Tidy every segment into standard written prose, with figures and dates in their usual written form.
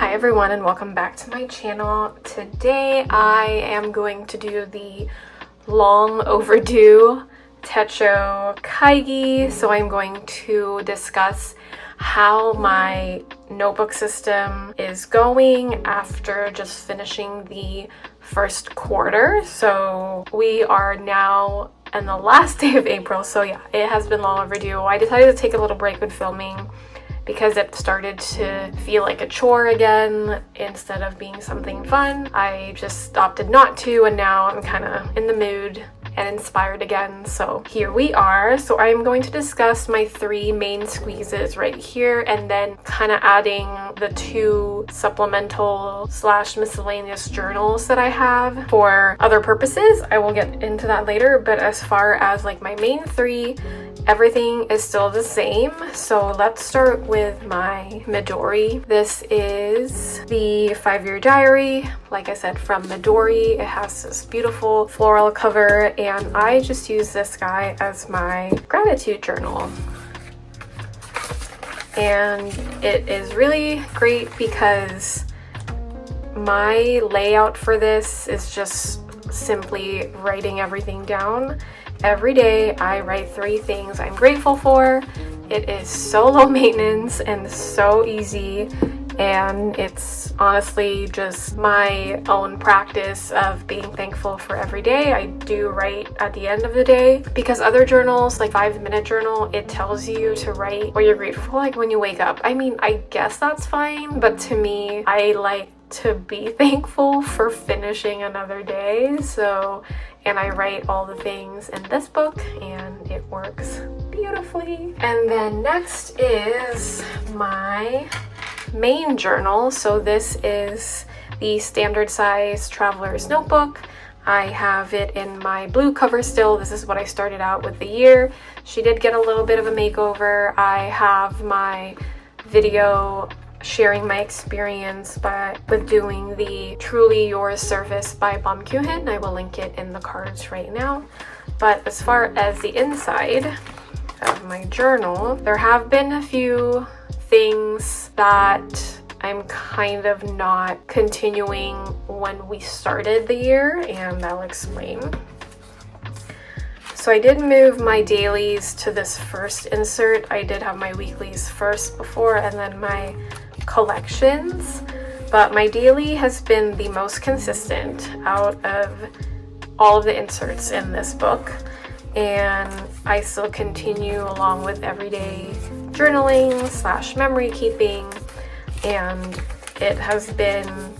Hi everyone and welcome back to my channel. Today I am going to do the long overdue Techo Kaigi. So I'm going to discuss how my notebook system is going after just finishing the first quarter. So we are now in the last day of April, so yeah, it has been long overdue. I decided to take a little break with filming because it started to feel like a chore again instead of being something fun. I just opted not to, and now I'm kind of in the mood and inspired again, so here we are. So I'm going to discuss my 3 main squeezes right here, and then kind of adding the 2 supplemental / miscellaneous journals that I have for other purposes. I will get into that later, but as far as like my main 3, everything is still the same. So let's start with my Midori. This is the 5-year diary, like I said, from Midori. It has this beautiful floral cover, and I just use this guy as my gratitude journal. And it is really great because my layout for this is just simply writing everything down. Every day I write 3 things I'm grateful for. It is so low maintenance and so easy, and it's honestly just my own practice of being thankful for every day. I do write at the end of the day, because other journals, like 5-minute journal, it tells you to write what you're grateful for like when you wake up. I mean, I guess that's fine, but to me, I like to be thankful for finishing another day. And I write all the things in this book, and it works beautifully. And then next is my main journal. So this is the standard size traveler's notebook. I have it in my blue cover still. This is what I started out with the year. She did get a little bit of a makeover. I have my video sharing my experience with doing the Truly Yours service by Baumkuchen. I will link it in the cards right now. But as far as the inside of my journal, there have been a few things that I'm kind of not continuing when we started the year, and I'll explain. So I did move my dailies to this first insert. I did have my weeklies first before, and then my collections, but my daily has been the most consistent out of all of the inserts in this book, and I still continue along with everyday journaling / memory keeping, and it has been,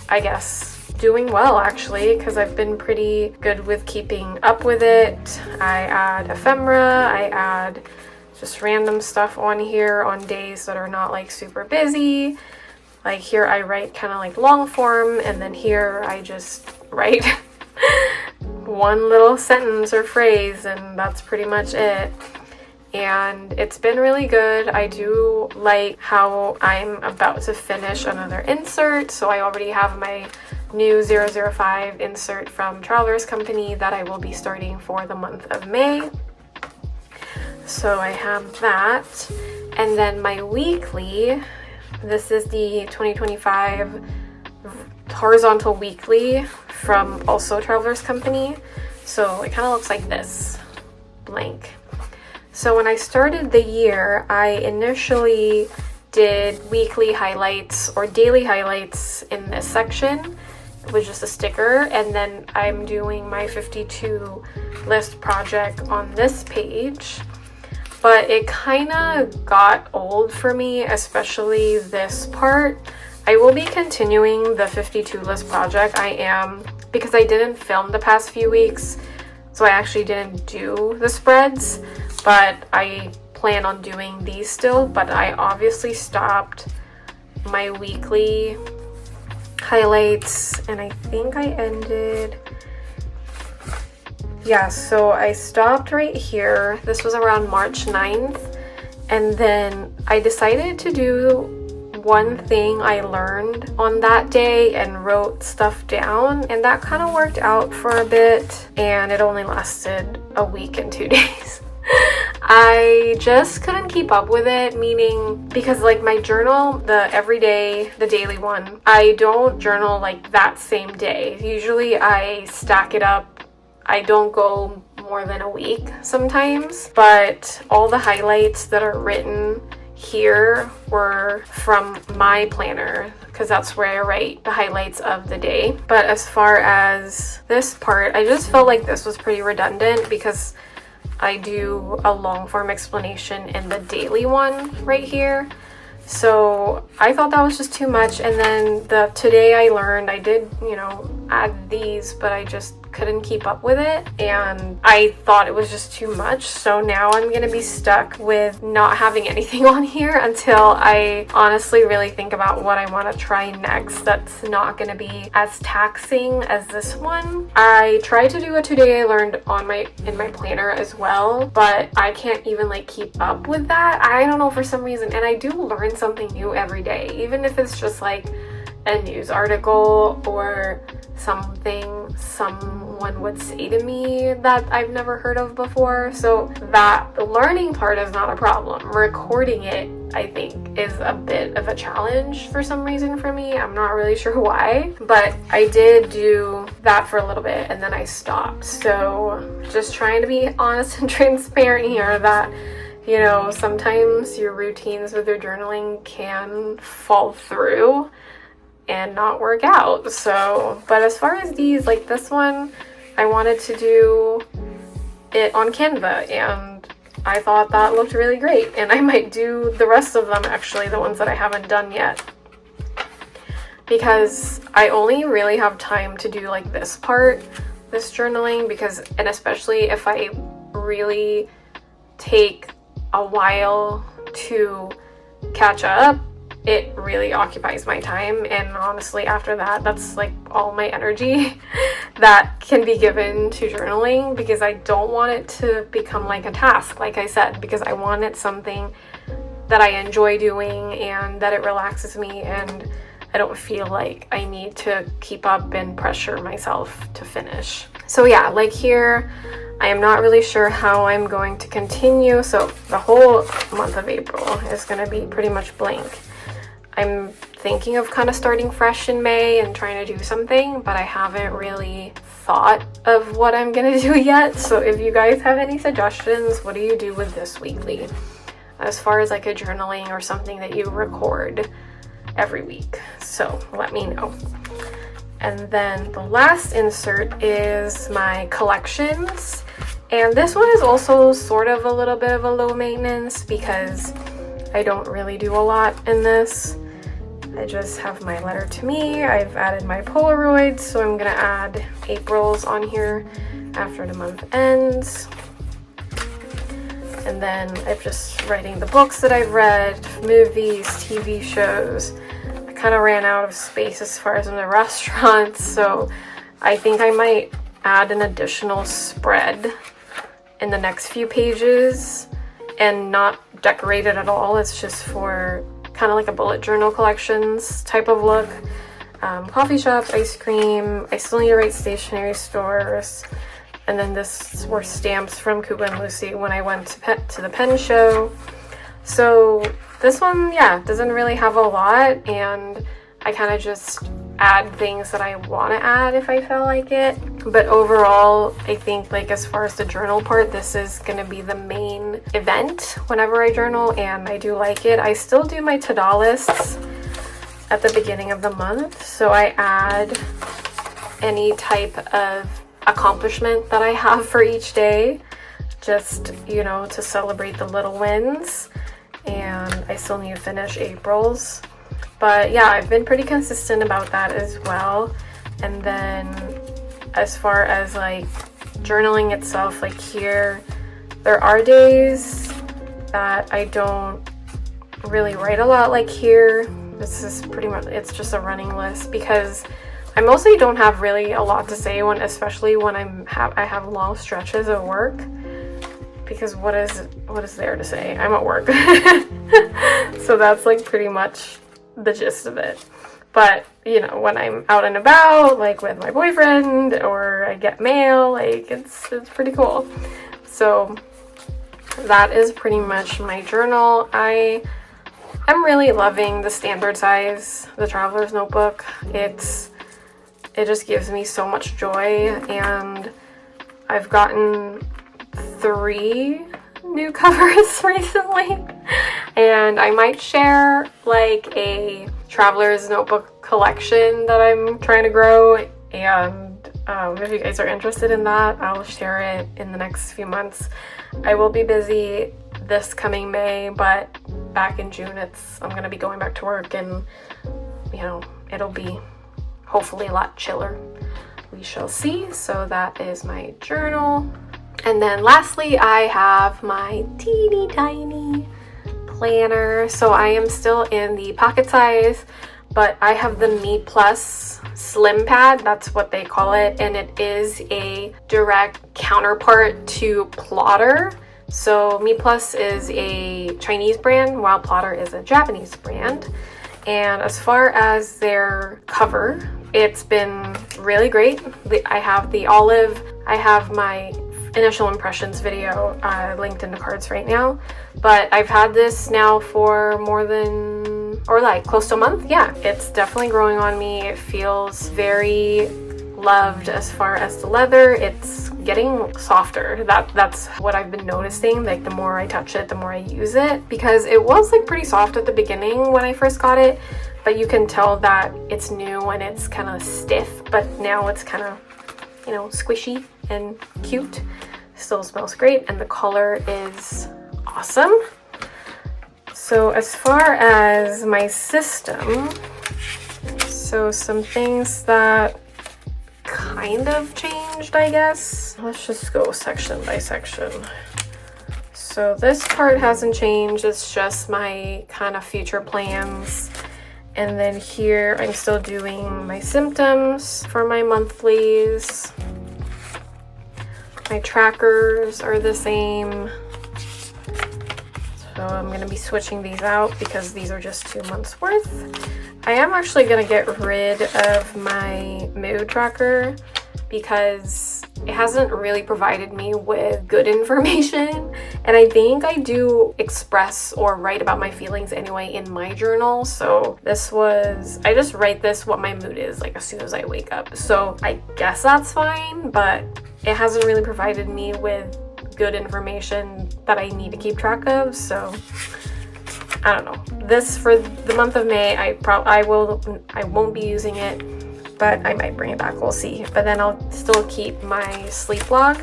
I guess, doing well actually, because I've been pretty good with keeping up with it. I add ephemera, I add just random stuff on here on days that are not like super busy. Like here I write kind of like long form, and then here I just write one little sentence or phrase, and that's pretty much it. And it's been really good. I do like how I'm about to finish another insert. So I already have my new 005 insert from Travelers Company that I will be starting for the month of May. So I have that. And then my weekly, this is the 2025 horizontal weekly from also Travelers Company. So it kind of looks like this, blank. So when I started the year, I initially did weekly highlights or daily highlights in this section. It was just a sticker, and then I'm doing my 52 list project on this page. But it kind of got old for me, especially this part. I will be continuing the 52 list project. I am, because I didn't film the past few weeks, so I actually didn't do the spreads, but I plan on doing these still. But I obviously stopped my weekly highlights, and I think I ended, yeah, so I stopped right here. This was around March 9th, and then I decided to do one thing I learned on that day and wrote stuff down, and that kind of worked out for a bit, and it only lasted a week and 2 days. I just couldn't keep up with it, meaning because like my journal, the everyday, the daily one, I don't journal like that same day. Usually I stack it up. I don't go more than a week sometimes, but all the highlights that are written here were from my planner because that's where I write the highlights of the day. But as far as this part, I just felt like this was pretty redundant because I do a long form explanation in the daily one right here. So I thought that was just too much. And then the today I learned, I did, add these, but I just couldn't keep up with it. And I thought it was just too much. So now I'm going to be stuck with not having anything on here until I honestly really think about what I want to try next that's not going to be as taxing as this one. I tried to do a today I learned in my planner as well, but I can't even like keep up with that. I don't know, for some reason. And I do learn something new every day, even if it's just like a news article or something someone would say to me that I've never heard of before. So that learning part is not a problem. Recording it, I think, is a bit of a challenge for some reason for me. I'm not really sure why, but I did do that for a little bit and then I stopped. So just trying to be honest and transparent here that sometimes your routines with your journaling can fall through and not work out. So, but as far as these, like this one, I wanted to do it on Canva and I thought that looked really great, and I might do the rest of them, actually, the ones that I haven't done yet, because I only really have time to do like this part, this journaling, and especially if I really take a while to catch up, it really occupies my time. And honestly, after that, that's like all my energy that can be given to journaling, because I don't want it to become like a task, like I said, because I want it something that I enjoy doing and that it relaxes me, and I don't feel like I need to keep up and pressure myself to finish. So yeah, like here, I am not really sure how I'm going to continue. So the whole month of April is going to be pretty much blank. I'm thinking of kind of starting fresh in May and trying to do something, but I haven't really thought of what I'm going to do yet. So if you guys have any suggestions, what do you do with this weekly? As far as like a journaling or something that you record every week. So let me know. And then the last insert is my collections. And this one is also sort of a little bit of a low maintenance because I don't really do a lot in this. I just have my letter to me. I've added my Polaroids, so I'm gonna add April's on here after the month ends. And then I'm just writing the books that I've read, movies, TV shows. I kind of ran out of space as far as in the restaurants, so I think I might add an additional spread in the next few pages and not decorate it at all. It's just for kind of like a bullet journal collections type of look. Coffee shops, ice cream. I still need to write stationery stores. And then this were stamps from Cuba and Lucy when I went to the pen show. So this one, yeah, doesn't really have a lot, and I kind of just add things that I want to add if I feel like it. But overall, I think like as far as the journal part, this is going to be the main event whenever I journal, and I do like it. I still do my to-do lists at the beginning of the month, so I add any type of accomplishment that I have for each day, just, to celebrate the little wins. And I still need to finish April's. But yeah, I've been pretty consistent about that as well. And then as far as like journaling itself, like here, there are days that I don't really write a lot, like here. This is pretty much, it's just a running list because I mostly don't have really a lot to say especially when I have long stretches of work, because what is there to say? I'm at work. So that's like pretty much the gist of it. But when I'm out and about, like with my boyfriend, or I get mail, like it's pretty cool. So that is pretty much my journal. I'm really loving the standard size, the traveler's notebook. It just gives me so much joy, and I've gotten 3 new covers recently, and I might share like a traveler's notebook collection that I'm trying to grow, and if you guys are interested in that, I'll share it in the next few months. I will be busy this coming May, but back in June I'm gonna be going back to work, and you know, it'll be hopefully a lot chiller. We shall see. So that is my journal. And then lastly, I have my teeny tiny planner. So I am still in the pocket size, but I have the Meeplus Slimpad, that's what they call it, and it is a direct counterpart to Plotter. So Meeplus is a Chinese brand, while Plotter is a Japanese brand. And as far as their cover, it's been really great. I have the olive, I have my initial impressions video linked in the cards right now, but I've had this now for more than, or like close to a month. Yeah, it's definitely growing on me. It feels very loved as far as the leather. It's getting softer. That's what I've been noticing. Like the more I touch it, the more I use it, because it was like pretty soft at the beginning when I first got it, but you can tell that it's new and it's kind of stiff, but now it's kind of, you know, squishy and cute. Still smells great, and the color is awesome. So as far as my system, so some things that kind of changed, I guess. Let's just go section by section. So this part hasn't changed, it's just my kind of future plans. And then here I'm still doing my symptoms for my monthlies. My trackers are the same. So I'm going to be switching these out because these are just 2 months worth. I am actually going to get rid of my mood tracker because it hasn't really provided me with good information. And I think I do express or write about my feelings anyway in my journal. So I just write this what my mood is like as soon as I wake up. So I guess that's fine, but it hasn't really provided me with good information that I need to keep track of. So I don't know. This for the month of May, I won't be using it, but I might bring it back. We'll see. But then I'll still keep my sleep log.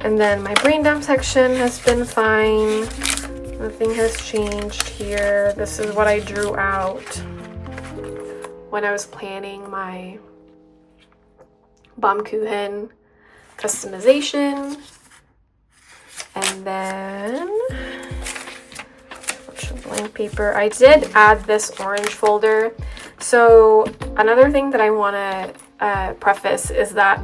And then my brain dump section has been fine. Nothing has changed here. This is what I drew out when I was planning my Baumkuchen customization. And then blank paper. I did add this orange folder. So another thing that I want to preface is that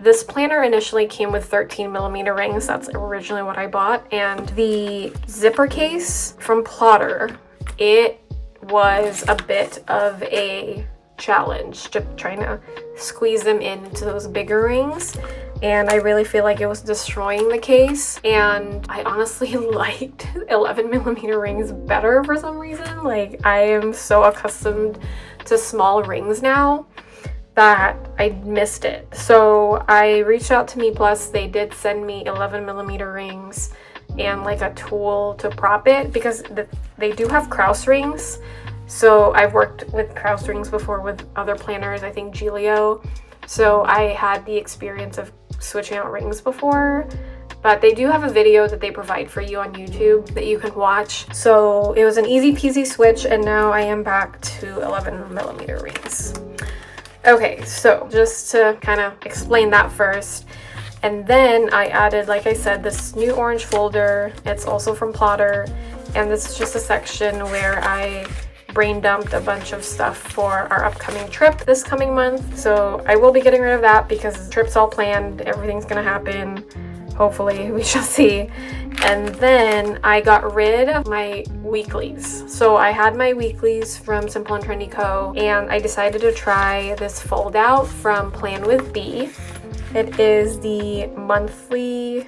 this planner initially came with 13mm rings. That's originally what I bought. And the zipper case from Plotter, it was a bit of a challenge to trying to squeeze them into those bigger rings. And I really feel like it was destroying the case. And I honestly liked 11mm rings better for some reason. Like, I am so accustomed to small rings now that I missed it. So I reached out to Meeplus. They did send me 11mm rings and like a tool to prop it, because they do have Krause rings. So I've worked with Krause rings before with other planners, I think Giglio. So I had the experience of switching out rings before, but they do have a video that they provide for you on YouTube that you can watch. So it was an easy peasy switch, and now I am back to 11mm rings. Okay, so just to kind of explain that first. And then I added, like I said, this new orange folder. It's also from Plotter, and this is just a section where I brain dumped a bunch of stuff for our upcoming trip this coming month. So I will be getting rid of that because the trip's all planned, everything's gonna happen. Hopefully, we shall see. And then I got rid of my weeklies. So I had my weeklies from Simple and Trendy Co. and I decided to try this fold out from Plan with B. It is the monthly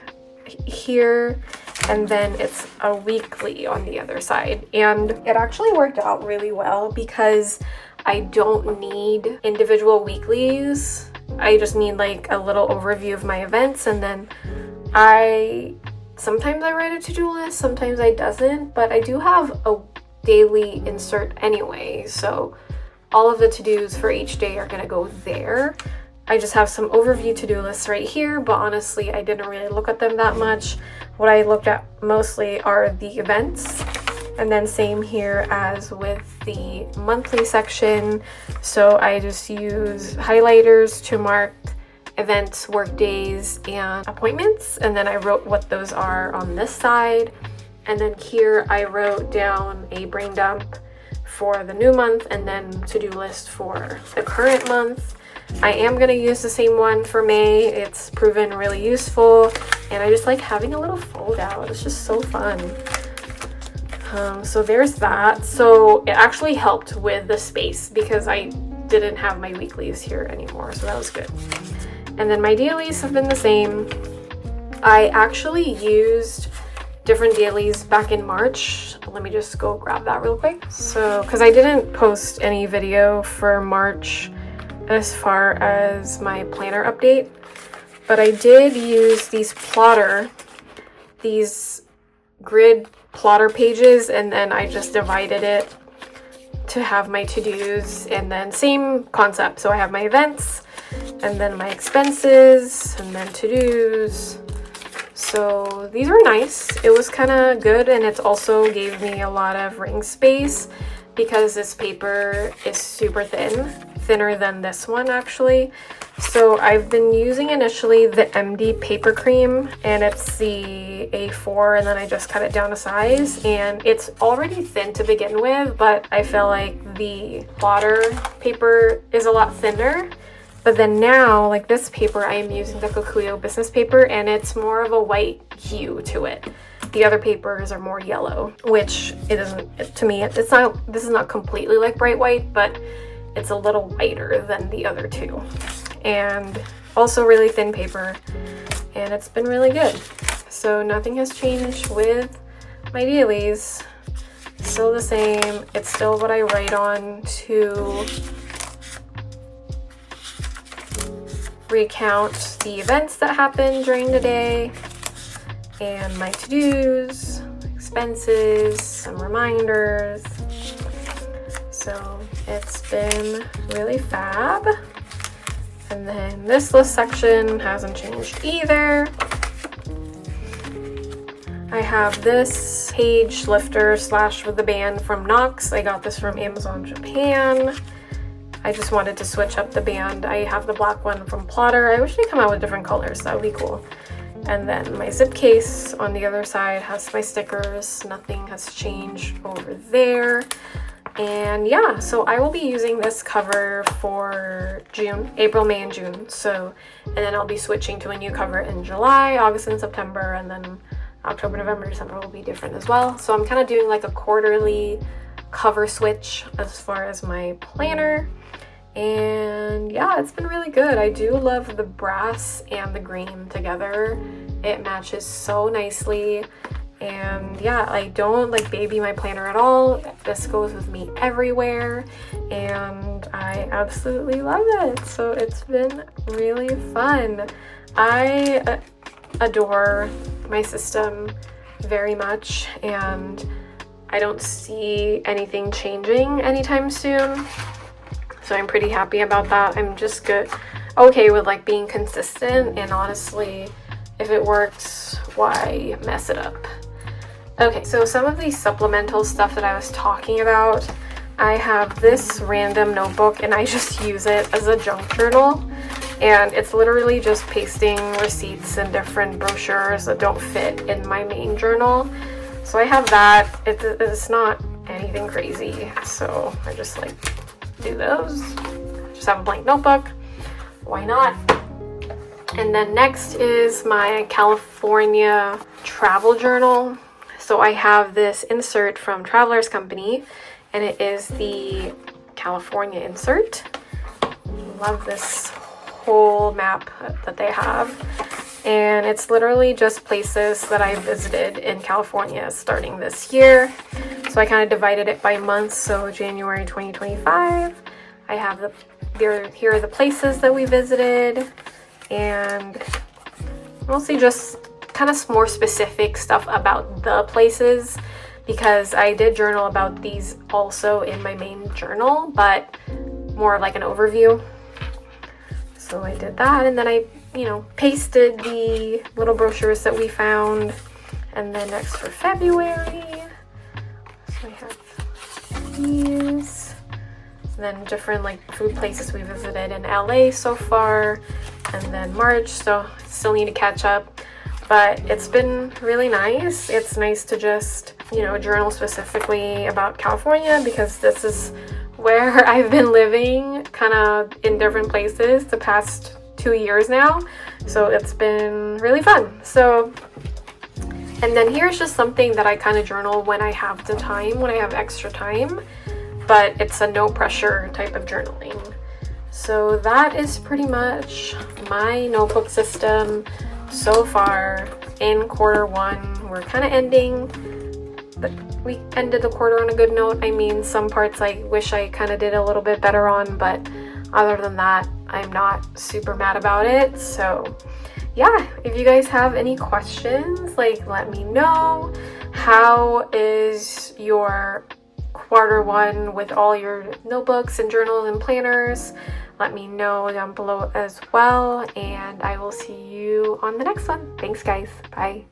here, and then it's a weekly on the other side. And it actually worked out really well because I don't need individual weeklies. I just need like a little overview of my events, and then sometimes I write a to-do list, sometimes I doesn't, but I do have a daily insert anyway, so all of the to-dos for each day are gonna go there. I just have some overview to-do lists right here, but honestly, I didn't really look at them that much. What I looked at mostly are the events, and then same here as with the monthly section. So I just use highlighters to mark events, work days, and appointments, and then I wrote what those are on this side. And then here I wrote down a brain dump for the new month and then to-do list for the current month. I am going to use the same one for May. It's proven really useful, and I just like having a little fold out. It's just so fun. So there's that. So it actually helped with the space because I didn't have my weeklies here anymore, so that was good. And then my dailies have been the same. I actually used different dailies back in March. Let me just go grab that real quick. So, because I didn't post any video for March as far as my planner update, but I did use these grid plotter pages, and then I just divided it to have my to-dos, and then same concept. So I have my events, and then my expenses, and then to-dos. So these were nice. It was kind of good, and it also gave me a lot of ring space because this paper is super thin, thinner than this one actually. So I've been using initially the MD paper cream, and it's the A4, and then I just cut it down a size, and it's already thin to begin with, but I feel like the plotter paper is a lot thinner. But then now, like this paper, I am using the Kikuyo business paper, and it's more of a white hue to it. The other papers are more yellow, which it isn't, to me, it's not, this is not completely like bright white, but it's a little whiter than the other two. And also really thin paper, and it's been really good. So nothing has changed with my dailies. Still the same. It's still what I write on to recount the events that happened during the day, and my to-dos, expenses, some reminders. So it's been really fab. And then this list section hasn't changed either. I have this page lifter slash with the band from Knox. I got this from Amazon Japan. I just wanted to switch up the band. I have the black one from Plotter. I wish they come out with different colors. That would be cool. And then my zip case on the other side has my stickers. Nothing has changed over there. And yeah, so I will be using this cover for June, April, May, and June. So, and then I'll be switching to a new cover in July, August, and September, and then October, November, December will be different as well. So I'm kind of doing like a quarterly cover switch as far as my planner. And yeah, it's been really good. I do love the brass and the green together. It matches so nicely. And yeah, I don't like baby my planner at all. This goes with me everywhere, and I absolutely love it. So it's been really fun. I adore my system very much, and I don't see anything changing anytime soon. So I'm pretty happy about that. I'm just okay with like being consistent, and honestly, if it works, why mess it up? Okay, so some of the supplemental stuff that I was talking about, I have this random notebook, and I just use it as a junk journal, and it's literally just pasting receipts and different brochures that don't fit in my main journal. So I have that. It's not anything crazy, so I just like do those. Just have a blank notebook. Why not? And then next is my California travel journal. So I have this insert from Traveler's Company, and it is the California insert. Love this whole map that they have. and it's literally just places that I visited in California starting this year. So I kind of divided it by months. So January 2025, I have here are the places that we visited, and mostly just kind of more specific stuff about the places, because I did journal about these also in my main journal, but more of like an overview. So I did that, and then I, pasted the little brochures that we found. And then next for February, so I have these. And then different like food places we visited in LA so far. And then March, so still need to catch up. But it's been really nice. It's nice to just, journal specifically about California, because this is where I've been living kind of in different places the past 2 years now. So it's been really fun. And then here's just something that I kind of journal when I have the time, when I have extra time, but it's a no pressure type of journaling. So that is pretty much my notebook system so far in Q1. We're kind of ending, but we ended the quarter on a good note. I mean, some parts I wish I kind of did a little bit better on, but other than that, I'm not super mad about it. So yeah, if you guys have any questions, let me know. How is your Q1 with all your notebooks and journals and planners? Let me know down below as well, and I will see you on the next one. Thanks guys. Bye.